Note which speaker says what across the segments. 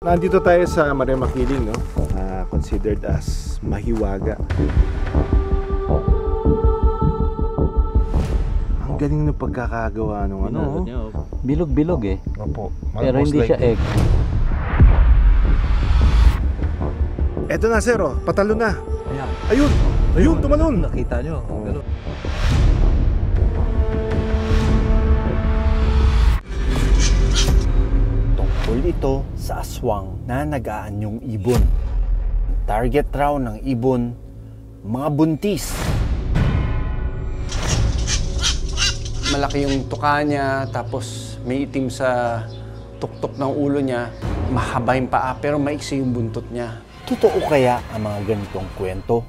Speaker 1: Nandito tayo sa Maria Makiling, no? Considered as mahiwaga. Ang galing ng pagkakagawa ng ano.
Speaker 2: Bilog-bilog eh.
Speaker 1: Opo.
Speaker 2: Pero hindi siya egg.
Speaker 1: Eto na, sir, oh. Patalo na.
Speaker 2: Ayan.
Speaker 1: Ayun! Ayun, tumalon!
Speaker 2: Nakita nyo.
Speaker 1: Oh.
Speaker 3: Tungkol ito sa aswang na nag-aanyong ibon. Target raw ng ibon, mga buntis.
Speaker 4: Malaki yung tuka niya, tapos may itim sa tuktok ng ulo niya, mahaba yung paa, pero maiksi yung buntot niya.
Speaker 3: Totoo kaya ang mga ganitong kwento?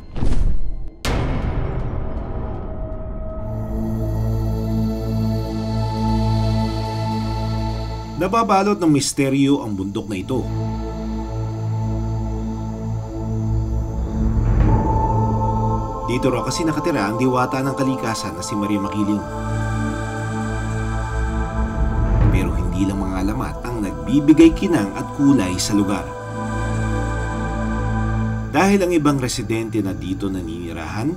Speaker 5: Nababalot ng misteryo ang bundok na ito. Dito raw kasi nakatira ang diwata ng kalikasan na si Maria Makiling. Pero hindi lang mga alamat ang nagbibigay kinang at kulay sa lugar. Dahil ang ibang residente na dito naninirahan,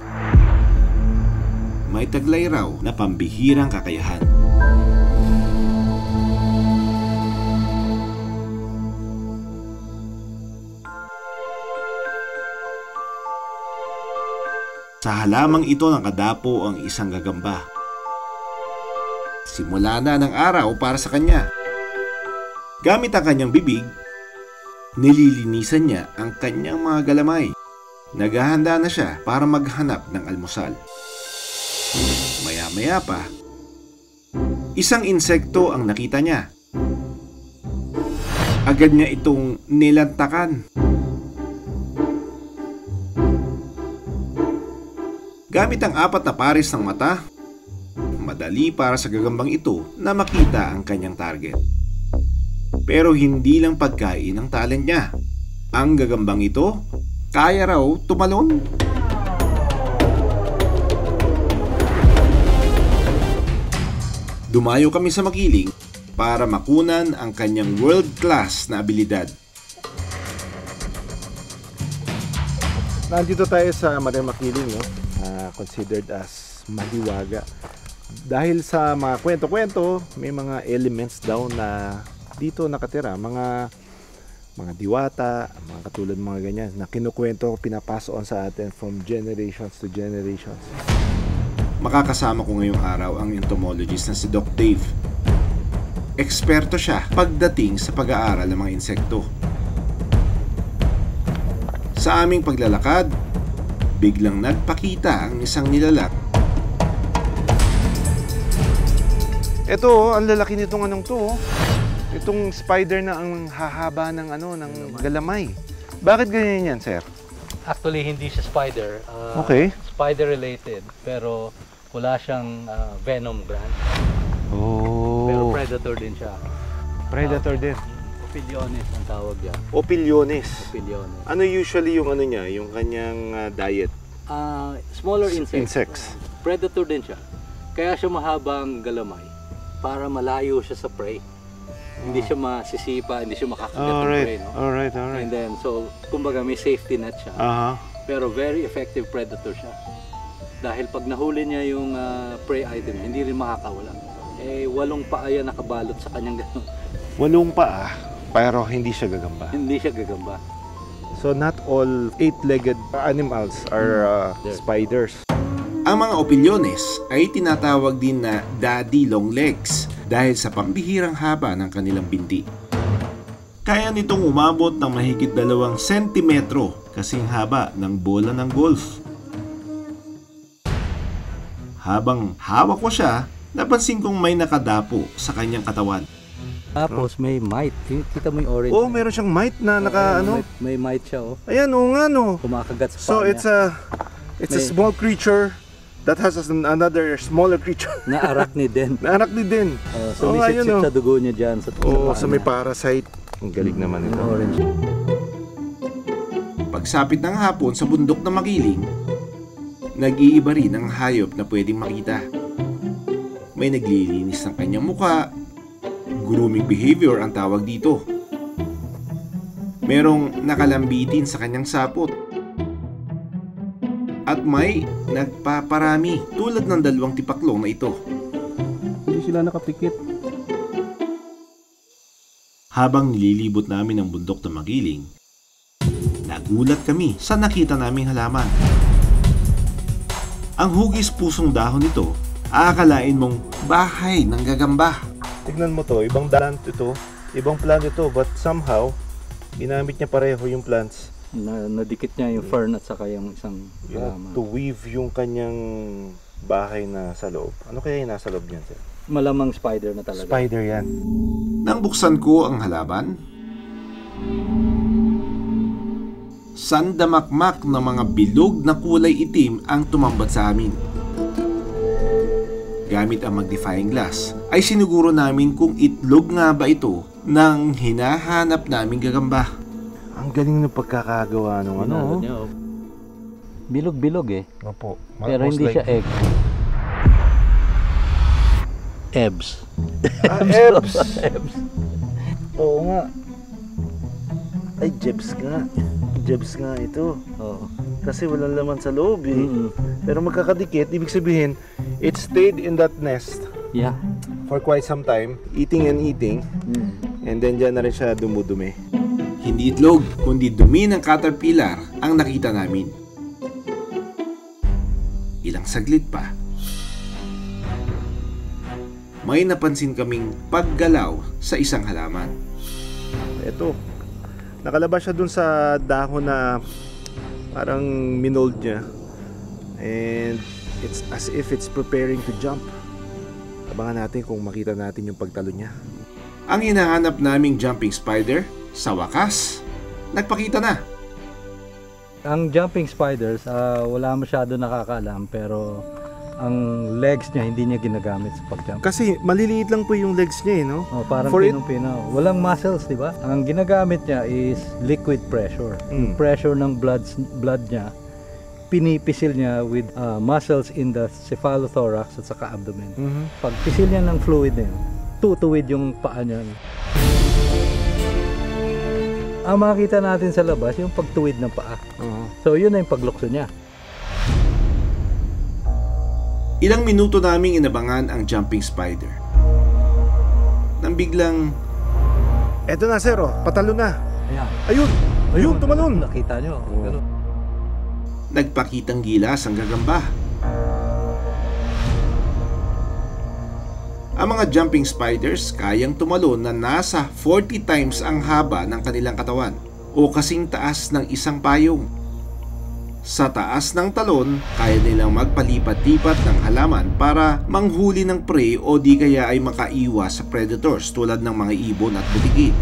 Speaker 5: may taglay raw na pambihirang kakayahan. Sa halamang ito nakadapo ang isang gagamba. Simula na ng araw para sa kanya. Gamit ang kanyang bibig, nililinisan niya ang kanyang mga galamay. Naghahanda na siya para maghanap ng almusal. Maya-maya pa, isang insekto ang nakita niya. Agad niya itong nilantakan. Gamit ang 4 na pares ng mata, madali para sa gagambang ito na makita ang kanyang target. Pero hindi lang pagkain ang talent niya. Ang gagambang ito, kaya raw tumalon. Dumayo kami sa Makiling para makunan ang kanyang world-class na abilidad.
Speaker 1: Nandito tayo sa Maria Makiling, no? Considered as mahiwaga. Dahil sa mga kwento-kwento, may mga elements daw na dito nakatira, mga diwata, mga katulad mga ganyan na kinukwento, pinapasoon sa atin from generations to generations.
Speaker 5: Makakasama ko ngayong araw ang entomologist na si Doc Dave. Eksperto siya pagdating sa pag-aaral ng mga insekto. Sa aming paglalakad, biglang nagpakita ang isang nilalang.
Speaker 1: Ito, ang lalaki nitong anong to. Itong spider na ang hahaba ng ng galamay. Bakit ganyan yan, sir?
Speaker 2: Actually, hindi siya spider.
Speaker 1: Okay.
Speaker 2: Spider related. Pero wala siyang venom gland.
Speaker 1: Oh.
Speaker 2: Pero predator din siya.
Speaker 1: Predator din.
Speaker 2: Opiliones ang tawag niya.
Speaker 1: Opiliones.
Speaker 2: Opiliones.
Speaker 1: Ano usually yung niya, yung kanyang diet?
Speaker 2: Smaller insects.
Speaker 1: Insects.
Speaker 2: Predator din siya. Kaya siya mahabang galamay para malayo siya sa prey. Hindi siya masisipa, hindi siya makakagat ng prey, no?
Speaker 1: Alright.
Speaker 2: And then, so, kumbaga may safety net siya. Pero very effective predator siya. Dahil pag nahuli niya yung prey item, hindi rin makakawala. 8 paa yan nakabalot sa kanyang gano'n.
Speaker 1: 8 paa, pero hindi siya gagamba.
Speaker 2: Hindi siya gagamba.
Speaker 1: So not all 8-legged animals are spiders.
Speaker 5: Ang mga opiliones ay tinatawag din na daddy long legs dahil sa pambihirang haba ng kanilang binti. Kaya nitong umabot ng mahigit 2 sentimetro kasing haba ng bola ng golf. Habang hawak ko siya, napansin kong may nakadapo sa kanyang katawan.
Speaker 2: Tapos may mite. Kita mo yung orange.
Speaker 1: Oh, meron siyang mite na naka
Speaker 2: May mite siya, oh.
Speaker 1: Ayan, nga no.
Speaker 2: Kumakagat sa
Speaker 1: So
Speaker 2: paa
Speaker 1: it's a small creature that has another smaller creature.
Speaker 2: Na arachnid din.
Speaker 1: Na arachnid din.
Speaker 2: So may sip sa dugo niya dyan. Sa
Speaker 1: so may parasite. Ang galing naman ito.
Speaker 2: Orange.
Speaker 5: Pagsapit ng hapon sa bundok na Makiling, nag-iiba rin ang hayop na pwedeng makita. May naglilinis ng kanyang muka. Grooming behavior ang tawag dito. Merong nakalambitin sa kanyang sapot. At may nagpaparami tulad ng 2 tipaklong na ito.
Speaker 6: Hindi sila nakapikit.
Speaker 5: Habang nililibot namin ang bundok na Magiling, nagulat kami sa nakita naming halaman. Ang hugis pusong dahon nito, aakalain mong bahay ng gagamba.
Speaker 1: Tignan mo to, ibang plant ito. Ibang plant ito, but somehow, ginamit niya pareho yung plants.
Speaker 2: Nadikit niya yung fern at saka yung isang halaman.
Speaker 1: To weave yung kanyang bahay na sa loob. Ano kaya yung nasa loob niyan, sir?
Speaker 2: Malamang spider na talaga.
Speaker 1: Spider yan.
Speaker 5: Nang buksan ko ang halaman, sandamakmak na mga bilog na kulay itim ang tumambat sa amin. Gamit ang magnifying glass, ay siniguro namin kung itlog nga ba ito ng hinahanap naming gagamba.
Speaker 1: Ang galing ng pagkakagawa ng ano.
Speaker 2: Niya, bilog-bilog eh.
Speaker 1: Opo.
Speaker 2: Pero hindi siya egg. Ebs.
Speaker 1: Ebs.
Speaker 2: Ebs.
Speaker 1: Oo nga. Ay, jebs nga. Jebs nga ito.
Speaker 2: Oo.
Speaker 1: Kasi walang laman sa loob eh.
Speaker 2: Mm-mm.
Speaker 1: Pero magkakadikit, ibig sabihin, it stayed in that nest
Speaker 2: Yeah.
Speaker 1: for quite some time, eating and eating. And then dyan na rin siya dumudumi.
Speaker 5: Hindi itlog, kundi dumi ng caterpillar ang nakita namin. Ilang saglit pa, may napansin kaming paggalaw sa isang halaman.
Speaker 1: Ito, nakalabas siya dun sa dahon na parang minold niya. And it's as if it's preparing to jump. Abangan natin kung makita natin yung pagtalo niya.
Speaker 5: Ang hinahanap naming jumping spider, sa wakas, nagpakita na.
Speaker 2: Ang jumping spiders, wala masyado nakakaalam pero ang legs niya hindi niya ginagamit sa pag-jump.
Speaker 1: Kasi maliliit lang po yung legs niya eh, no?
Speaker 2: Oh, parang
Speaker 1: For it-
Speaker 2: pinong-pino. Walang muscles, di ba? Ang ginagamit niya is liquid pressure. Yung pressure ng blood niya, pinipisil niya with muscles in the cephalothorax at saka abdomen. Pag pisil niya ng fluid na yun, tutuwid yung paa niya. Ang makikita natin sa labas, yung pagtuwid ng paa. So yun na yung paglukso niya.
Speaker 5: Ilang minuto naming inabangan ang jumping spider. Nang biglang
Speaker 1: Eto na sir, oh, patalo na.
Speaker 2: Ayan.
Speaker 1: Ayun, tumalon.
Speaker 2: Nakita nyo. Ganun.
Speaker 5: nagpakitang gilas ang gagamba. Ang mga jumping spiders kayang tumalon na nasa 40 times ang haba ng kanilang katawan o kasing taas ng isang payong. Sa taas ng talon, kaya nilang magpalipat-lipat ng halaman para manghuli ng prey o di kaya ay makaiwas sa predators tulad ng mga ibon at butiki.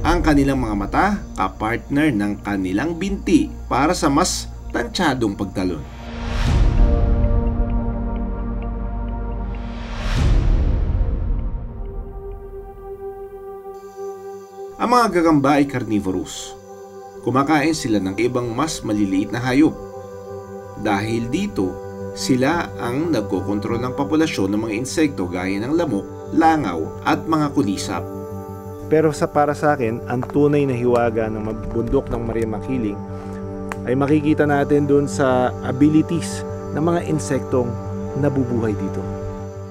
Speaker 5: Ang kanilang mga mata, kapartner ng kanilang binti para sa mas tantsadong pagtalon. Ang mga gagamba ay carnivorous. Kumakain sila ng ibang mas maliliit na hayop. Dahil dito, sila ang nagkokontrol ng populasyon ng mga insekto gaya ng lamok, langaw at mga kulisap.
Speaker 1: Pero para sa akin, ang tunay na hiwaga ng bundok ng Maria Makiling ay makikita natin doon sa abilities ng mga insektong nabubuhay dito.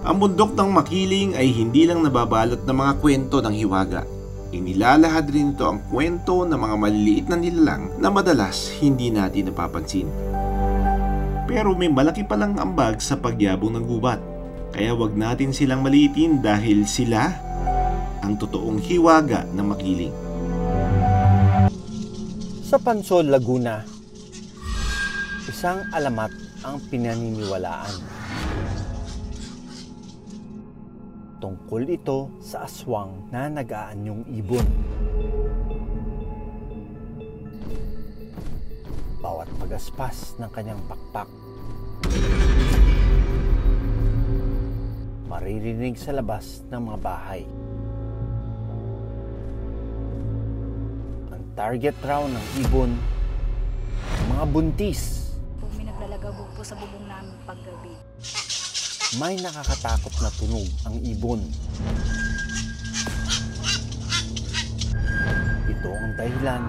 Speaker 5: Ang bundok ng Makiling ay hindi lang nababalot ng mga kwento ng hiwaga. Inilalahad rin ito ang kwento ng mga maliliit na nilalang na madalas hindi natin napapansin. Pero may malaki palang ambag sa pagyabong ng gubat. Kaya wag natin silang maliitin dahil sila ang totoong hiwaga ng Makiling.
Speaker 3: Sa Pansol, Laguna, isang alamat ang pinaniniwalaan. Tungkol ito sa aswang na nag-aanyong ibon. Bawat pagaspas ng kanyang pakpak, maririnig sa labas ng mga bahay. Ang target raw ng ibon, mga buntis.
Speaker 7: Kung may naglalagabog po sa bubong namin paggabi.
Speaker 3: May nakakatakot na tunog ang ibon. Ito ang dahilan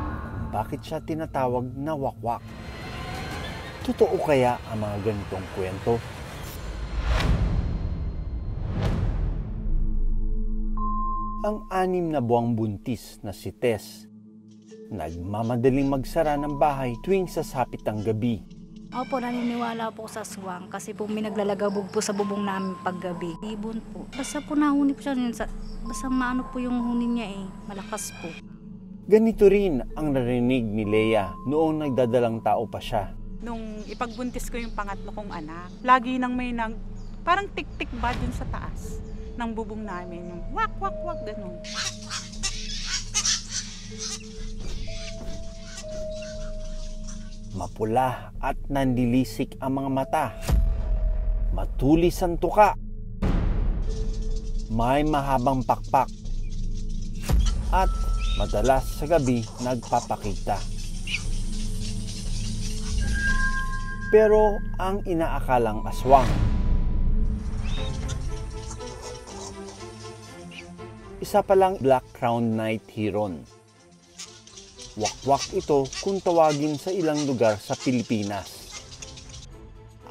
Speaker 3: bakit siya tinatawag na wakwak. Totoo kaya ang mga ganitong kwento? Ang 6 na buwang buntis na si Tess, nagmamadaling magsara ng bahay tuwing sasapit ang gabi.
Speaker 7: Opo, naniniwala po sa aswang kasi po may naglalagabog po sa bubong namin paggabi. Ibon po. Basta po nahuni po siya. Basta maano po yung huni niya malakas po.
Speaker 3: Ganito rin ang narinig ni Leia noong nagdadalang tao pa siya.
Speaker 8: Nung ipagbuntis ko yung pangatlo kong anak, lagi nang may parang tik-tik ba dun sa taas ng bubong namin. Yung wak, wak, wak, ganun.
Speaker 3: Mapula at nandilisik ang mga mata. Matulis ang tuka. May mahabang pakpak. At madalas sa gabi nagpapakita. Pero ang inaakalang aswang, isa palang black-crowned night heron. Wakwak ito kung tawagin sa ilang lugar sa Pilipinas.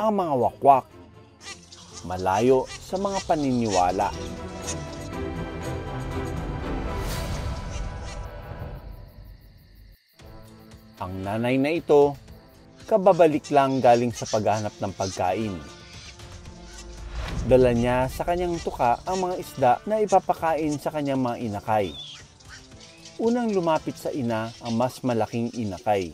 Speaker 3: Ang mga wakwak, malayo sa mga paniniwala. Ang nanay na ito, kababalik lang galing sa paghahanap ng pagkain. Dala niya sa kanyang tuka ang mga isda na ipapakain sa kanyang mga inakay. Unang lumapit sa ina ang mas malaking inakay.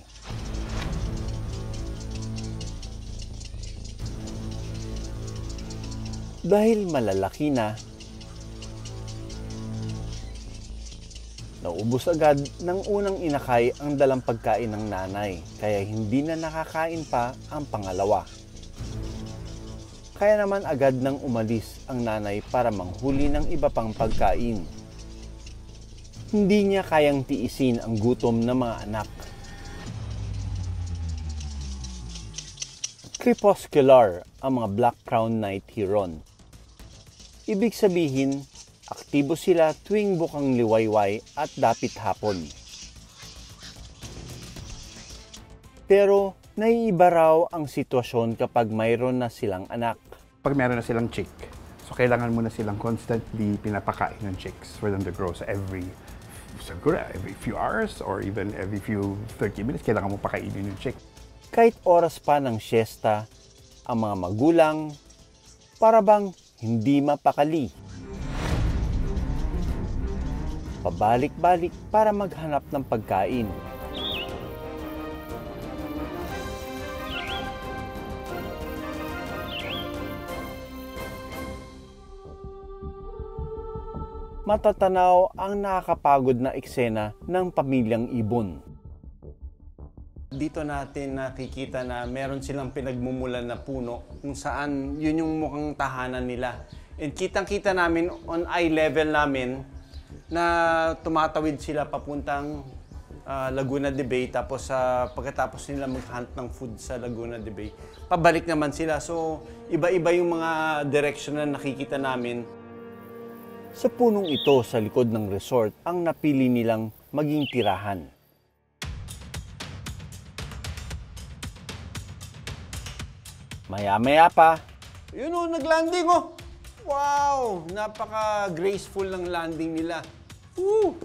Speaker 3: Dahil malalaki na, naubos agad ng unang inakay ang dalang pagkain ng nanay, kaya hindi na nakakain pa ang pangalawa. Kaya naman agad nang umalis ang nanay para manghuli ng iba pang pagkain. Hindi niya kayang tiisin ang gutom ng mga anak. Crepuscular ang mga black-crowned night heron. Ibig sabihin, aktibo sila tuwing bukang liwayway at dapit hapon. Pero naiiba raw ang sitwasyon kapag mayroon na silang anak.
Speaker 6: Pag meron na silang chick, so kailangan mo na silang constantly pinapakain ng chicks for them to grow. So every few hours or even every few 30 minutes, kailangan mo pakainin yung chick.
Speaker 3: Kahit oras pa ng siesta, ang mga magulang, para bang hindi mapakali. Pabalik-balik para maghanap ng pagkain. Matatanaw ang nakakapagod na eksena ng pamilyang ibon. Dito natin nakikita na meron silang pinagmumulan na puno kung saan yun yung mukhang tahanan nila. And kitang-kita namin on eye level namin na tumatawid sila papuntang Laguna de Bay, tapos pagkatapos nila mag-hunt ng food sa Laguna de Bay, pabalik naman sila. So iba-iba yung mga direction na nakikita namin. Sa punong ito sa likod ng resort ang napili nilang maging tirahan. Maya-maya pa, yun o, nag-landing o! Wow! Napaka-graceful ng landing nila. Woo!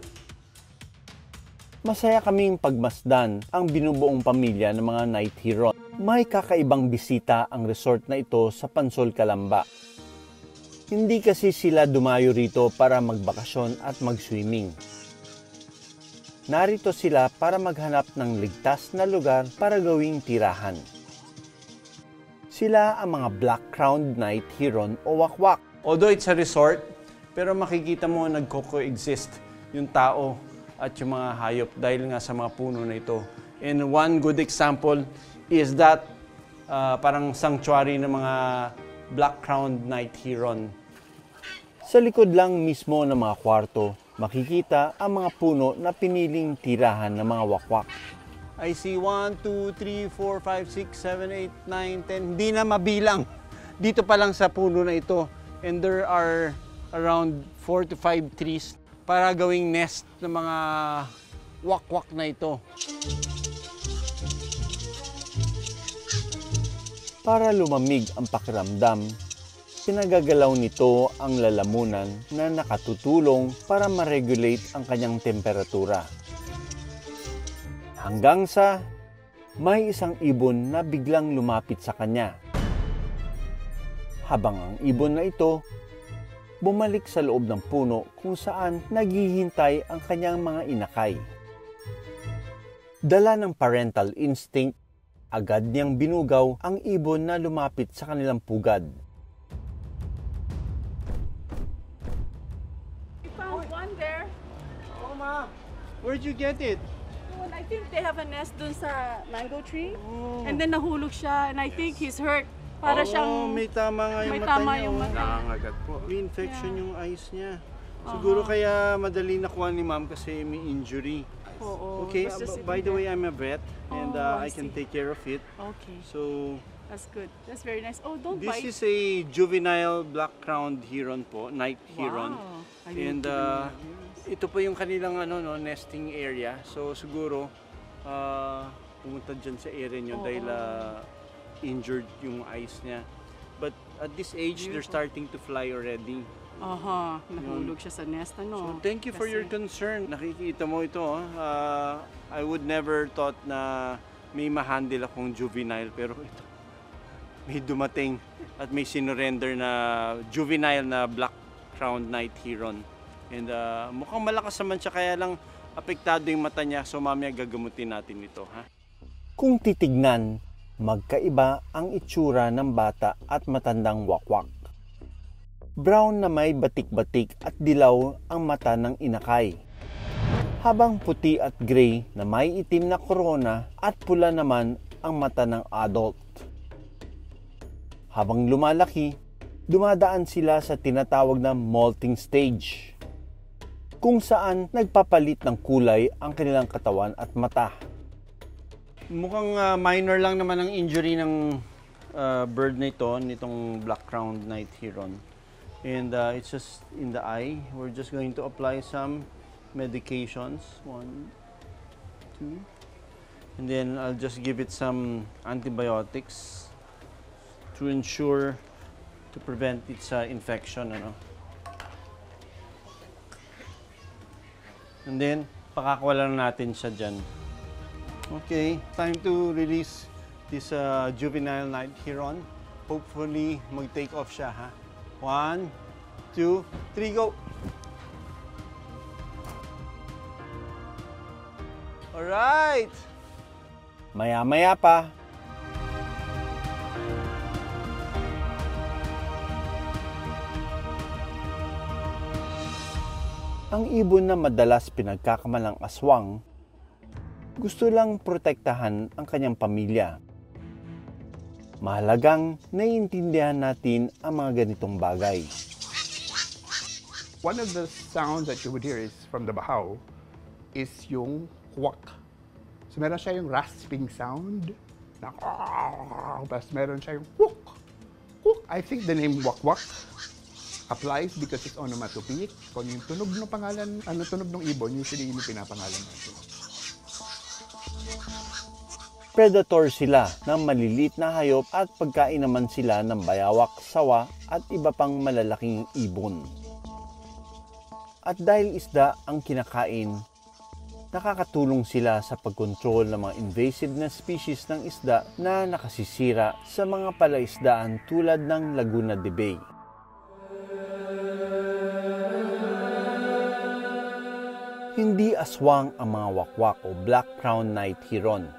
Speaker 3: Masaya kaming pagmasdan ang binubuong pamilya ng mga night heron. May kakaibang bisita ang resort na ito sa Pansol, Calamba. Hindi kasi sila dumayo rito para magbakasyon at mag-swimming. Narito sila para maghanap ng ligtas na lugar para gawing tirahan. Sila ang mga black-crowned night heron o wakwak. Although it's a resort, pero makikita mo nagko-coexist yung tao at yung mga hayop dahil nga sa mga puno na ito. And one good example is that parang sanctuary ng mga black-crowned night heron. Sa likod lang mismo ng mga kwarto, makikita ang mga puno na piniling tirahan ng mga wakwak. I see 1, 2, 3, 4, 5, 6, 7, 8, 9, 10. Hindi na mabilang. Dito pa lang sa puno na ito. And there are around 4 to 5 trees para gawing nest ng mga wakwak na ito. Para lumamig ang pakiramdam, pinagagalaw nito ang lalamunan na nakatutulong para ma-regulate ang kanyang temperatura. Hanggang sa may isang ibon na biglang lumapit sa kanya. Habang ang ibon na ito bumalik sa loob ng puno kung saan naghihintay ang kanyang mga inakay. Dala ng parental instinct, agad niyang binugaw ang ibon na lumapit sa kanilang pugad.
Speaker 9: We found one there.
Speaker 3: Oh ma, where'd you get it?
Speaker 9: I think they have a nest dun sa mango tree. And then nahulog siya and I think he's hurt. Para siyang
Speaker 3: may tama nga yung
Speaker 9: may
Speaker 3: mata
Speaker 9: tama
Speaker 3: niya.
Speaker 9: yung mata.
Speaker 6: Nangangagat po.
Speaker 3: May infection yung eyes niya. Siguro kaya madali nakuha ni ma'am kasi may injury.
Speaker 9: Oo.
Speaker 3: Okay,
Speaker 9: Basta sitting
Speaker 3: by the way,
Speaker 9: there.
Speaker 3: I'm a vet and
Speaker 9: I
Speaker 3: I can
Speaker 9: see.
Speaker 3: take care of it.
Speaker 9: Okay,
Speaker 3: So,
Speaker 9: that's good. That's very nice. Oh, don't
Speaker 3: this
Speaker 9: bite.
Speaker 3: is a juvenile black-crowned heron po, night heron.
Speaker 9: Wow. I
Speaker 3: And
Speaker 9: didn't even know.
Speaker 3: ito po yung kanilang nesting area. So siguro pumunta dyan sa area nyo dahil injured yung eyes niya. But at this age, they're starting to fly already.
Speaker 9: Aha, nahulog siya sa nest,
Speaker 3: So
Speaker 9: ano?
Speaker 3: thank you for your concern. Nakikita mo ito. I would never thought na may ma-handle akong juvenile pero ito may dumating at may sinurrender na juvenile na black-crowned night heron. And mukhang malakas naman siya kaya lang apektado yung mata niya so mamaya gagamutin natin ito.
Speaker 4: Kung titignan, magkaiba ang itsura ng bata at matandang wakwak. Brown na may batik-batik at dilaw ang mata ng inakay. Habang puti at gray na may itim na korona at pula naman ang mata ng adult. Habang lumalaki, dumadaan sila sa tinatawag na molting stage, kung saan nagpapalit ng kulay ang kanilang katawan at mata.
Speaker 3: Mukhang minor lang naman ang injury ng bird na ito, nitong black-crowned night heron. And it's just in the eye. We're just going to apply some medications. 1, 2. And then I'll just give it some antibiotics to ensure to prevent its infection. And then, pakakawalan natin siya dyan. Okay, time to release this juvenile night heron. Hopefully, mag-take off siya, ha? 1, 2, 3, go! Alright!
Speaker 4: Maya-maya pa, ang ibon na madalas pinagkakamalang aswang, gusto lang protektahan ang kanyang pamilya. Mahalagang naiintindihan natin ang mga ganitong bagay.
Speaker 6: One of the sounds that you would hear is from the bahaw is yung quack. So meron siya yung rasping sound na tapos meron siya yung quack. I think the name wakwak applies because it's onomatopoeic. Kung yung tunog ng pangalan, tunog ng ibon, usually yung pinapangalan natin.
Speaker 4: Predator sila ng maliliit na hayop at pagkain naman sila ng bayawak, sawa at iba pang malalaking ibon. At dahil isda ang kinakain, nakakatulong sila sa pagkontrol ng mga invasive na species ng isda na nakasisira sa mga palaisdaan tulad ng Laguna de Bay. Hindi aswang ang mga wakwak o black-crowned night heron.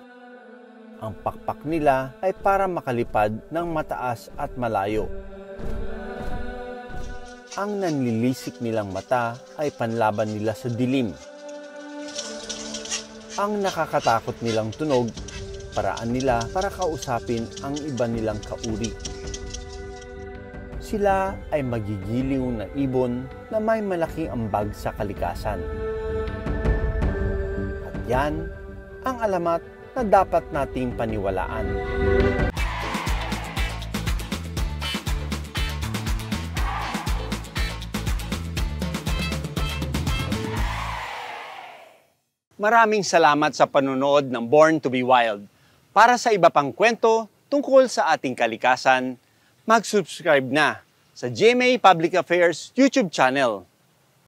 Speaker 4: Ang pakpak nila ay para makalipad ng mataas at malayo. Ang nanlilisik nilang mata ay panlaban nila sa dilim. Ang nakakatakot nilang tunog, paraan nila para kausapin ang iba nilang kauri. Sila ay magigiliw na ibon na may malaking ambag sa kalikasan. At yan ang alamat na dapat nating paniwalaan.
Speaker 3: Maraming salamat sa panonood ng Born to be Wild. Para sa iba pang kwento tungkol sa ating kalikasan, mag-subscribe na sa GMA Public Affairs YouTube channel.